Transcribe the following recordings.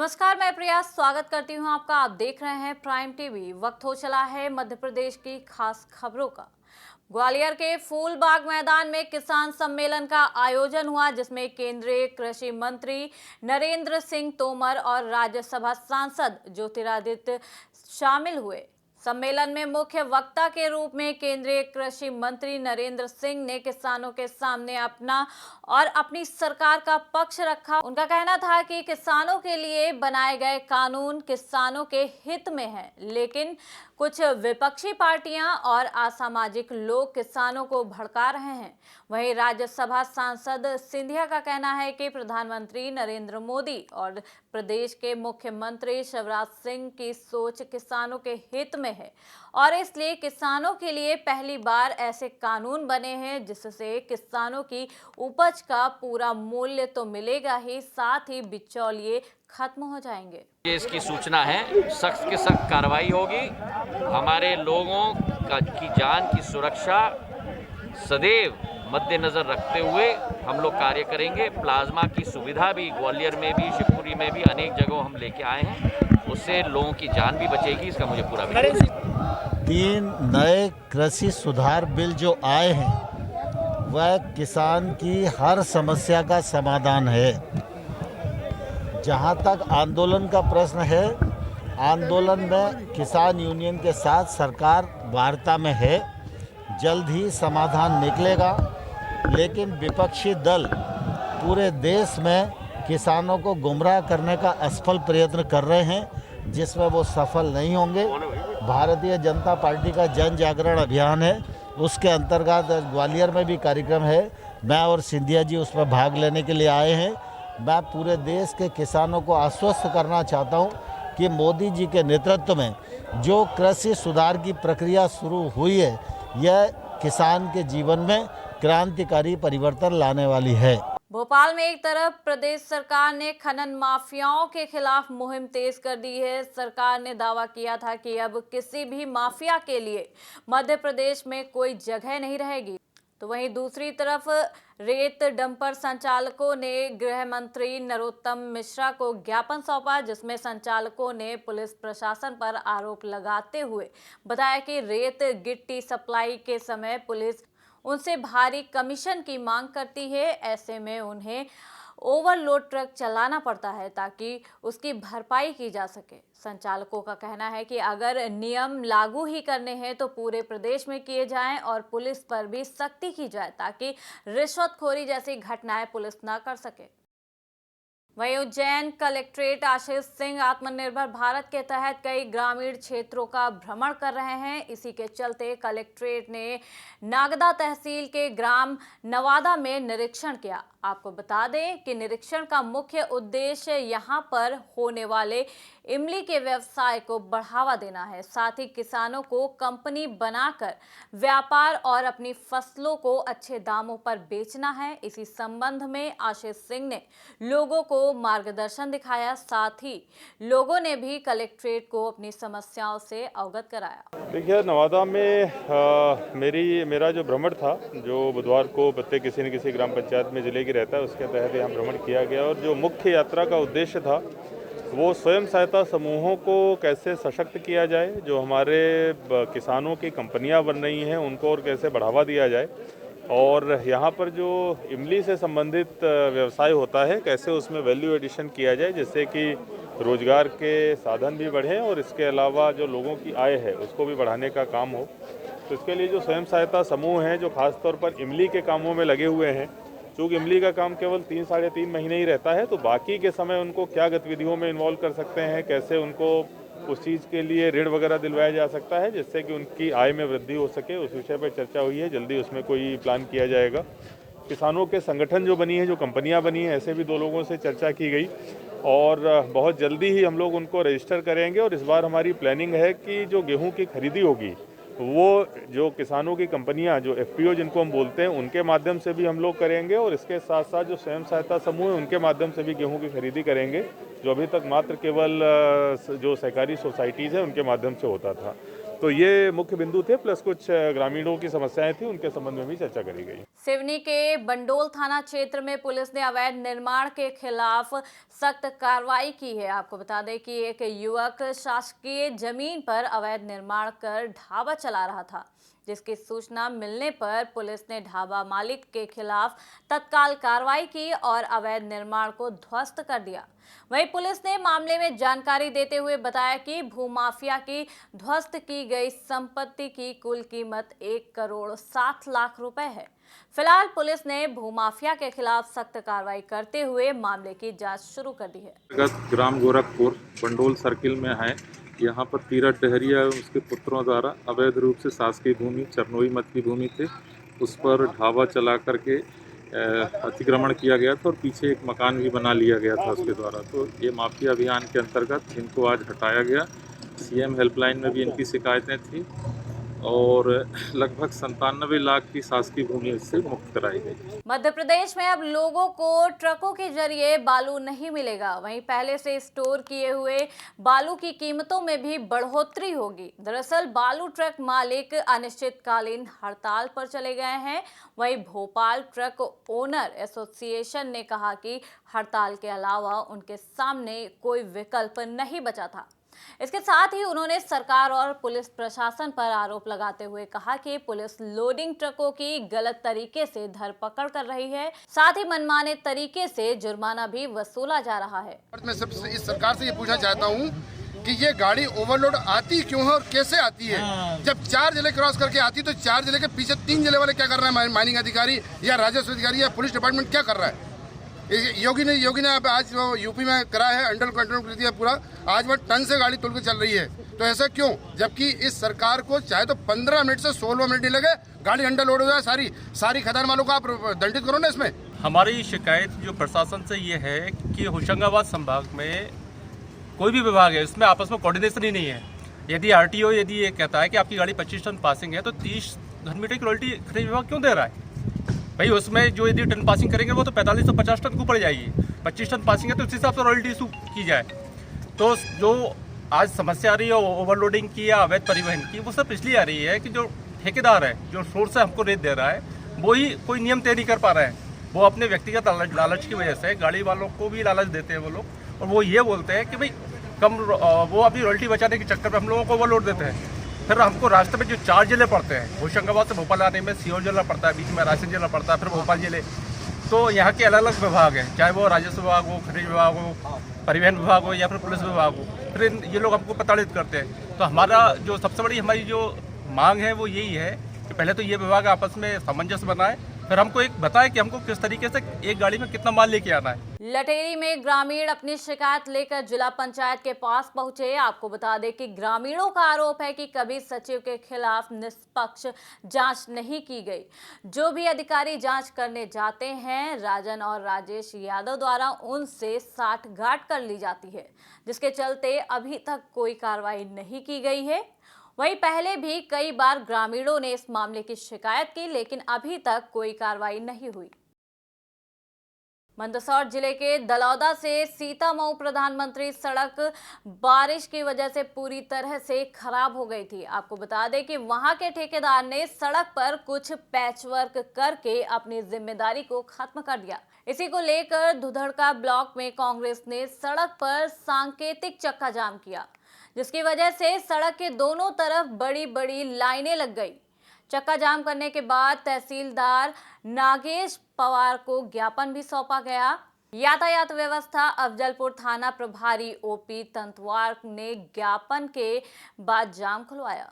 नमस्कार, मैं प्रिया स्वागत करती हूं आपका। आप देख रहे हैं प्राइम टीवी। वक्त हो चला है मध्य प्रदेश की खास खबरों का। ग्वालियर के फूलबाग मैदान में किसान सम्मेलन का आयोजन हुआ, जिसमें केंद्रीय कृषि मंत्री नरेंद्र सिंह तोमर और राज्यसभा सांसद ज्योतिरादित्य शामिल हुए। सम्मेलन में मुख्य वक्ता के रूप में केंद्रीय कृषि मंत्री नरेंद्र सिंह ने किसानों के सामने अपनी सरकार का पक्ष रखा। उनका कहना था कि किसानों के लिए बनाए गए कानून किसानों के हित में है, लेकिन कुछ विपक्षी पार्टियां और असामाजिक लोग किसानों को भड़का रहे हैं। वहीं राज्यसभा सांसद सिंधिया का कहना है कि प्रधानमंत्री नरेंद्र मोदी और प्रदेश के मुख्यमंत्री शिवराज सिंह की सोच किसानों के हित में है और इसलिए किसानों के लिए पहली बार ऐसे कानून बने हैं जिससे किसानों की उपज का पूरा मूल्य तो मिलेगा ही, साथ ही बिचौलिए खत्म हो जाएंगे। ये इसकी सूचना है, सख्त से सख्त कार्रवाई होगी। हमारे लोगों की जान की सुरक्षा सदैव मद्देनजर रखते हुए हम लोग कार्य करेंगे। प्लाज्मा की सुविधा भी ग्वालियर में भी, शिवपुरी में भी अनेक जगहों हम लेके आए हैं, उससे लोगों की जान भी बचेगी, इसका मुझे पूरा विश्वास है। 3 नए कृषि सुधार बिल जो आए हैं वह किसान की हर समस्या का समाधान है। जहां तक आंदोलन का प्रश्न है, आंदोलन में किसान यूनियन के साथ सरकार वार्ता में है, जल्द ही समाधान निकलेगा। लेकिन विपक्षी दल पूरे देश में किसानों को गुमराह करने का असफल प्रयत्न कर रहे हैं, जिसमें वो सफल नहीं होंगे। भारतीय जनता पार्टी का जन जागरण अभियान है, उसके अंतर्गत ग्वालियर में भी कार्यक्रम है। मैं और सिंधिया जी उसमें भाग लेने के लिए आए हैं। मैं पूरे देश के किसानों को आश्वस्त करना चाहता हूं कि मोदी जी के नेतृत्व में जो कृषि सुधार की प्रक्रिया शुरू हुई है, यह किसान के जीवन में क्रांतिकारी परिवर्तन लाने वाली है। भोपाल में एक तरफ प्रदेश सरकार ने खनन माफियाओं के खिलाफ मुहिम तेज कर दी है। सरकार ने दावा किया था कि अब किसी भी माफिया के लिए मध्य प्रदेश में कोई जगह नहीं रहेगी। तो वहीं दूसरी तरफ रेत डंपर संचालकों ने गृह मंत्री नरोत्तम मिश्रा को ज्ञापन सौंपा, जिसमें संचालकों ने पुलिस प्रशासन पर आरोप लगाते हुए बताया कि रेत गिट्टी सप्लाई के समय पुलिस उनसे भारी कमीशन की मांग करती है। ऐसे में उन्हें ओवरलोड ट्रक चलाना पड़ता है ताकि उसकी भरपाई की जा सके। संचालकों का कहना है कि अगर नियम लागू ही करने हैं तो पूरे प्रदेश में किए जाएं और पुलिस पर भी सख्ती की जाए ताकि रिश्वतखोरी जैसी घटनाएं पुलिस न कर सके। वहीं उज्जैन कलेक्ट्रेट आशीष सिंह आत्मनिर्भर भारत के तहत कई ग्रामीण क्षेत्रों का भ्रमण कर रहे हैं। इसी के चलते कलेक्ट्रेट ने नागदा तहसील के ग्राम नवादा में निरीक्षण किया। आपको बता दें कि निरीक्षण का मुख्य उद्देश्य यहां पर होने वाले इमली के व्यवसाय को बढ़ावा देना है, साथ ही किसानों को कंपनी बनाकर व्यापार और अपनी फसलों को अच्छे दामों पर बेचना है। इसी संबंध में आशीष सिंह ने लोगों को मार्गदर्शन दिखाया, साथ ही लोगों ने भी कलेक्ट्रेट को अपनी समस्याओं से अवगत कराया। देखिए, नवादा में मेरा जो भ्रमण था, जो बुधवार को प्रत्येक किसी न किसी ग्राम पंचायत में जिले की रहता है, उसके तहत यहाँ भ्रमण किया गया और जो मुख्य यात्रा का उद्देश्य था वो स्वयं सहायता समूहों को कैसे सशक्त किया जाए, जो हमारे किसानों की कंपनियां बन रही हैं उनको और कैसे बढ़ावा दिया जाए, और यहाँ पर जो इमली से संबंधित व्यवसाय होता है कैसे उसमें वैल्यू एडिशन किया जाए, जिससे कि रोजगार के साधन भी बढ़ें और इसके अलावा जो लोगों की आय है उसको भी बढ़ाने का काम हो। तो इसके लिए जो स्वयं सहायता समूह हैं जो खासतौर पर इमली के कामों में लगे हुए हैं, चूँकि इमली का काम केवल 3-3.5 महीने ही रहता है, तो बाकी के समय उनको क्या गतिविधियों में इन्वॉल्व कर सकते हैं, कैसे उनको उस चीज़ के लिए ऋण वगैरह दिलवाया जा सकता है जिससे कि उनकी आय में वृद्धि हो सके, उस विषय पर चर्चा हुई है। जल्दी उसमें कोई प्लान किया जाएगा। किसानों के संगठन जो बनी है, जो कंपनियां बनी हैं, ऐसे भी 2 लोगों से चर्चा की गई और बहुत जल्दी ही हम लोग उनको रजिस्टर करेंगे। और इस बार हमारी प्लानिंग है कि जो गेहूँ की खरीदी होगी वो जो किसानों की कंपनियां, जो FPO जिनको हम बोलते हैं, उनके माध्यम से भी हम लोग करेंगे और इसके साथ साथ जो स्वयं सहायता समूह है उनके माध्यम से भी गेहूं की खरीदी करेंगे, जो अभी तक मात्र केवल जो सहकारी सोसाइटीज़ हैं उनके माध्यम से होता था। तो ये मुख्य बिंदु थे, प्लस कुछ ग्रामीणों की समस्याएं थी, उनके संबंध में भी चर्चा करी गई। सिवनी के बंडोल थाना क्षेत्र में पुलिस ने अवैध निर्माण के खिलाफ सख्त कार्रवाई की है। आपको बता दें कि एक युवक शासकीय जमीन पर अवैध निर्माण कर ढाबा चला रहा था, जिसकी सूचना मिलने पर पुलिस ने ढाबा मालिक के खिलाफ तत्काल कार्रवाई की और अवैध निर्माण को ध्वस्त कर दिया। वहीं पुलिस ने मामले में जानकारी देते हुए बताया कि भूमाफिया की ध्वस्त की गई संपत्ति की कुल कीमत 1,07,00,000 रुपए है। फिलहाल पुलिस ने भूमाफिया के खिलाफ सख्त कार्रवाई करते हुए मामले की जांच शुरू कर दी है। ग्राम गोरखपुर बंडोल सर्किल में है। यहाँ पर तीरथ डहरिया एवं उसके पुत्रों द्वारा अवैध रूप से शासकीय भूमि चरनोई मत की भूमि थी, उस पर ढाबा चला करके अतिक्रमण किया गया था और पीछे एक मकान भी बना लिया गया था उसके द्वारा। तो ये माफिया अभियान के अंतर्गत इनको आज हटाया गया। सीएम हेल्पलाइन में भी इनकी शिकायतें थी और लगभग 97 लाख की शासकीय भूमि इससे मुक्त कराई गई। मध्य प्रदेश में अब लोगों को ट्रकों के जरिए बालू नहीं मिलेगा। वहीं पहले से स्टोर किए हुए बालू की कीमतों में भी बढ़ोतरी होगी। दरअसल बालू ट्रक मालिक अनिश्चितकालीन हड़ताल पर चले गए हैं। वहीं भोपाल ट्रक ओनर एसोसिएशन ने कहा कि हड़ताल के अलावा उनके सामने कोई विकल्प नहीं बचा था। इसके साथ ही उन्होंने सरकार और पुलिस प्रशासन पर आरोप लगाते हुए कहा कि पुलिस लोडिंग ट्रकों की गलत तरीके से धरपकड़ कर रही है, साथ ही मनमाने तरीके से जुर्माना भी वसूला जा रहा है। मैं सिर्फ इस सरकार से ये पूछना चाहता हूँ कि ये गाड़ी ओवरलोड आती क्यों है और कैसे आती है। जब 4 जिले क्रॉस करके आती तो 4 जिले के पीछे 3 जिले वाले क्या कर रहे हैं, माइनिंग अधिकारी या राजस्व अधिकारी या पुलिस डिपार्टमेंट क्या कर रहा है। योगी ने अब आज यूपी में करा है, अंडर कंट्रोल कर दिया पूरा। आज वह टन से गाड़ी तुल के चल रही है, तो ऐसा क्यों? जबकि इस सरकार को चाहे तो 15 मिनट से 16 मिनट नहीं लगे, गाड़ी अंडर लोड हो जाए। सारी खदान वालों को आप दंडित करो ना। इसमें हमारी शिकायत जो प्रशासन से ये है कि होशंगाबाद संभाग में कोई भी विभाग है, इसमें आपस में कोऑर्डिनेशन ही नहीं है। यदि आरटीओ यदि ये कहता है कि आपकी गाड़ी 25 टन पासिंग है, तो 30 घन मीटर की रॉयल्टी खनिज विभाग क्यों दे रहा है भाई? उसमें जो यदि टन पासिंग करेंगे वो तो 45 से 50 टन को पड़ जाएगी। 25 टन पासिंग है तो उस हिसाब से रॉयल्टी इशू की जाए। तो जो आज समस्या आ रही है ओवरलोडिंग की या अवैध परिवहन की, वो सब इसलिए आ रही है कि जो ठेकेदार है, जो सोर्स से हमको रेट दे रहा है, वो ही कोई नियम तय नहीं कर पा रहे हैं। वो अपने व्यक्तिगत लालच की वजह से गाड़ी वालों को भी लालच देते हैं वो लोग, और वो ये बोलते हैं कि भाई कम, वो अपनी रॉयल्टी बचाने के चक्कर में हम लोगों को ओवरलोड देते हैं। फिर हमको रास्ते में जो 4 जिले पड़ते हैं, होशंगाबाद से भोपाल आने में सीहोर जिला पड़ता है, बीच में रायसेन जिला पड़ता है, फिर भोपाल जिले। तो यहाँ के अलग अलग विभाग हैं, चाहे वो राजस्व विभाग हो, खनिज विभाग हो, परिवहन विभाग हो या फिर पुलिस विभाग हो। फिर ये लोग हमको प्रताड़ित करते हैं। तो हमारा जो सबसे बड़ी हमारी जो मांग है वो यही है कि पहले तो ये विभाग आपस में सामंजस्य बनाए, फिर हमको एक बताए कि हमको किस तरीके से एक गाड़ी में कितना माल लेके आना है। लटेरी में ग्रामीण अपनी शिकायत लेकर जिला पंचायत के पास पहुंचे। आपको बता दें कि ग्रामीणों का आरोप है कि कभी सचिव के खिलाफ निष्पक्ष जांच नहीं की गई। जो भी अधिकारी जांच करने जाते हैं, राजन और राजेश यादव द्वारा उनसे साठगांठ कर ली जाती है, जिसके चलते अभी तक कोई कार्रवाई नहीं की गई है। वहीं पहले भी कई बार ग्रामीणों ने इस मामले की शिकायत की, लेकिन अभी तक कोई कार्रवाई नहीं हुई। मंदसौर जिले के दलौदा से सीतामऊ प्रधानमंत्री सड़क बारिश की वजह से पूरी तरह से खराब हो गई थी। आपको बता दें कि वहां के ठेकेदार ने सड़क पर कुछ पैचवर्क करके अपनी जिम्मेदारी को खत्म कर दिया। इसी को लेकर दुधड़का ब्लॉक में कांग्रेस ने सड़क पर सांकेतिक चक्का जाम किया, जिसकी वजह से सड़क के दोनों तरफ बड़ी बड़ी लाइनें लग गई। चक्का जाम करने के बाद तहसीलदार नागेश पवार को ज्ञापन भी सौंपा गया। यातायात व्यवस्था अफजलपुर थाना प्रभारी ओपी तंतवार ने ज्ञापन के बाद जाम खुलवाया।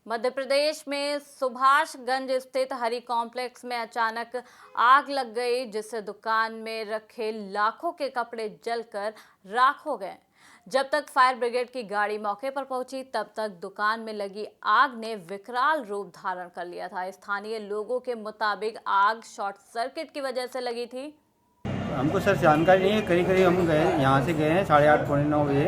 मध्य प्रदेश में सुभाषगंज स्थित हरि कॉम्प्लेक्स में अचानक आग लग गई, जिससे दुकान में रखे लाखों के कपड़े जलकर राख हो गए। जब तक फायर ब्रिगेड की गाड़ी मौके पर पहुंची, तब तक दुकान में लगी आग ने विकराल रूप धारण कर लिया था। स्थानीय लोगों के मुताबिक आग शॉर्ट सर्किट की वजह से लगी थी। हमको सर जानकारी नहीं है। करीब हम गए, यहाँ से गए हैं 8:30 पौने 9 बजे,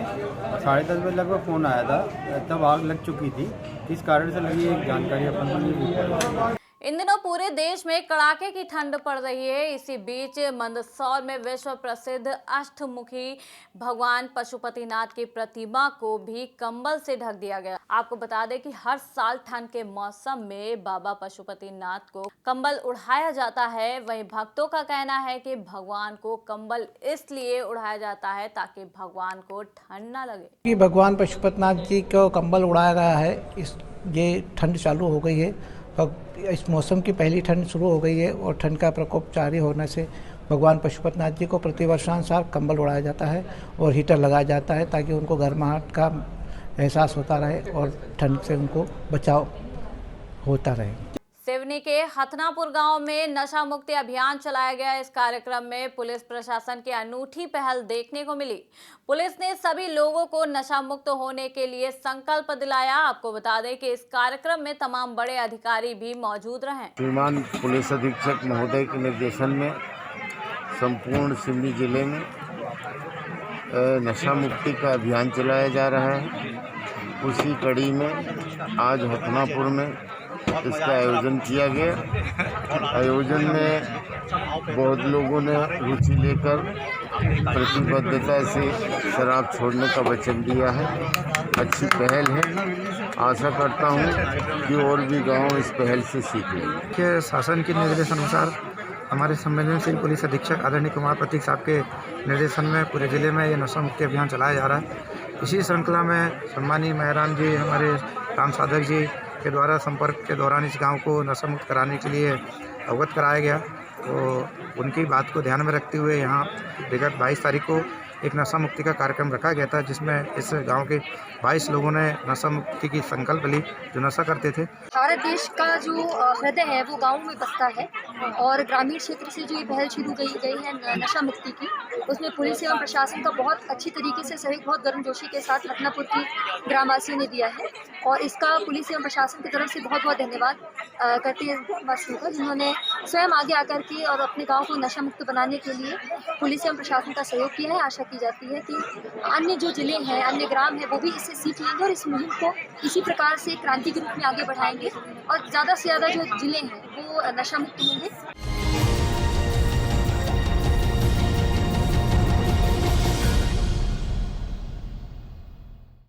10:30 बजे लगभग फ़ोन आया था, तब आग लग चुकी थी। किस कारण से लगी है जानकारी अपन को नहीं मिली। इन दिनों पूरे देश में कड़ाके की ठंड पड़ रही है। इसी बीच मंदसौर में विश्व प्रसिद्ध अष्टमुखी भगवान पशुपतिनाथ की प्रतिमा को भी कंबल से ढक दिया गया। आपको बता दें कि हर साल ठंड के मौसम में बाबा पशुपतिनाथ को कंबल उड़ाया जाता है। वहीं भक्तों का कहना है कि भगवान को कंबल इसलिए उड़ाया जाता है ताकि भगवान को ठंड ना लगे। भगवान पशुपतिनाथ जी को कंबल उड़ाया गया है। ये ठंड चालू हो गई है और इस मौसम की पहली ठंड शुरू हो गई है और ठंड का प्रकोप जारी होने से भगवान पशुपतिनाथ जी को प्रतिवर्षानुसार कंबल उड़ाया जाता है और हीटर लगाया जाता है ताकि उनको गर्माहट का एहसास होता रहे और ठंड से उनको बचाव होता रहे। सिवनी के हथनापुर गांव में नशा मुक्ति अभियान चलाया गया। इस कार्यक्रम में पुलिस प्रशासन की अनूठी पहल देखने को मिली। पुलिस ने सभी लोगों को नशा मुक्त होने के लिए संकल्प दिलाया। आपको बता दें कि इस कार्यक्रम में तमाम बड़े अधिकारी भी मौजूद रहे। श्रीमान पुलिस अधीक्षक महोदय के निर्देशन में संपूर्ण सिवनी जिले में नशा मुक्ति का अभियान चलाया जा रहा है। उसी कड़ी में आज हथनापुर में इसका आयोजन किया गया। आयोजन में बहुत लोगों ने रुचि लेकर प्रतिबद्धता से शराब छोड़ने का वचन दिया है। अच्छी पहल है। आशा करता हूं कि और भी गांव इस पहल से सीखें। के शासन के निर्देश अनुसार हमारे संवेदनशील पुलिस अधीक्षक आदरणीय कुमार प्रतीक साहब के निर्देशन में पूरे जिले में ये नशा मुक्ति अभियान चलाया जा रहा है। इसी श्रृंखला में सम्मानीय मेहरान जी, हमारे राम साधक जी के द्वारा संपर्क के दौरान इस गांव को नशा मुक्त कराने के लिए अवगत कराया गया। तो उनकी बात को ध्यान में रखते हुए यहाँ विगत 22 तारीख को एक नशा मुक्ति का कार्यक्रम रखा गया था, जिसमें इस गांव के 22 लोगों ने नशा मुक्ति की संकल्प ली जो नशा करते थे। भारत देश का जो हृदय है वो गाँव में बसता है और ग्रामीण क्षेत्र से जो ये पहल शुरू गई है नशा मुक्ति की, उसमें पुलिस एवं प्रशासन का बहुत अच्छी तरीके से सहयोग, बहुत गर्मजोशी के साथ हथनापुर की ग्रामवासियों ने दिया है और इसका पुलिस एवं प्रशासन की तरफ से बहुत बहुत धन्यवाद करते हैं वासियों का, जिन्होंने स्वयं आगे आकर के और अपने गाँव को नशा मुक्त बनाने के लिए पुलिस एवं प्रशासन का सहयोग किया है। आशा की जाती है कि अन्य जो जिले हैं, अन्य ग्राम हैं, वो भी इससे सीख लेंगे और इस मुहिम को इसी प्रकार से क्रांति के रूप में आगे बढ़ाएंगे और ज़्यादा से ज़्यादा जो जिले हैं वो नशा मुक्त होंगे।